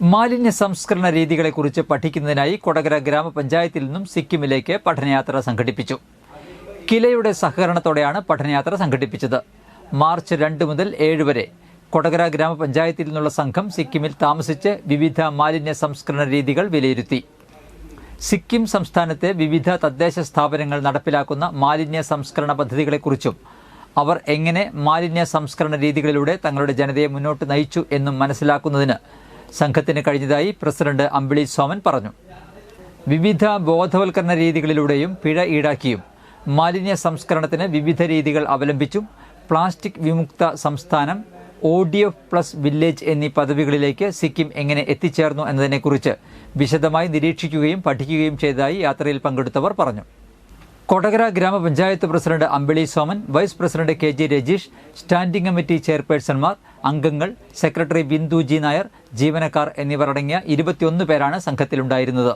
മാലിന്യ സംസ്കരണ രീതികളെക്കുറിച്ച് പഠിക്കുന്നതിനായി കൊടകര ഗ്രാമപഞ്ചായത്തിൽ നിന്നും സിക്കിമിലേക്ക് പഠനയാത്ര സംഘടിപ്പിച്ചു. കിലയുടെ സഹകരണത്തോടെയാണ് പഠനയാത്ര സംഘടിപ്പിച്ചത്. മാർച്ച് 2 മുതൽ 7 വരെ കൊടകര ഗ്രാമപഞ്ചായത്തിൽ നിന്നുള്ള സംഘം സിക്കിമിൽ താമസിച്ച് വിവിധ മാലിന്യ സംസ്കരണ രീതികൾ വിലയിരുത്തി. സിക്കിം സംസ്ഥാനത്തെ വിവിധ തദ്ദേശ സ്ഥാപനങ്ങൾ നടപ്പിലാക്കുന്ന മാലിന്യ സംസ്കരണ പദ്ധതികളെക്കുറിച്ചും അവർ എങ്ങനെ മാലിന്യ സംസ്കരണ രീതികളിലൂടെ തങ്ങളുടെ ജനതയെ മുന്നോട്ട് നയിച്ചു എന്നും മനസ്സിലാക്കുന്നതിന് സംഘത്തിന് കഴിഞ്ഞതായി പ്രസിഡന്റ് അമ്പിളി സോമൻ പറഞ്ഞു. വിവിധ ബോധവൽക്കരണ രീതികളിലൂടെയും പിഴ ഈടാക്കിയും മാലിന്യ സംസ്കരണത്തിന് വിവിധ രീതികൾ അവലംബിച്ചും പ്ലാസ്റ്റിക് വിമുക്ത സംസ്ഥാനം, ODF+ വില്ലേജ് എന്നീ പദവികളിലേക്ക് സിക്കിം എങ്ങനെ എത്തിച്ചേർന്നു എന്നതിനെക്കുറിച്ച് വിശദമായി നിരീക്ഷിക്കുകയും പഠിക്കുകയും ചെയ്തതായി യാത്രയിൽ പങ്കെടുത്തവർ പറഞ്ഞു. കൊടകര ഗ്രാമപഞ്ചായത്ത് president Ambili Soman, vice president KG Rajeesh, standing committee ചെയർപേഴ്സൺമാർ, അംഗങ്ങൾ, സെക്രട്ടറി ബിന്ദു G നായർ, ജീവനക്കാർ എന്നിവരടങ്ങിയ 21 പേരാണ് സംഘത്തിലുണ്ടായിരുന്നത്.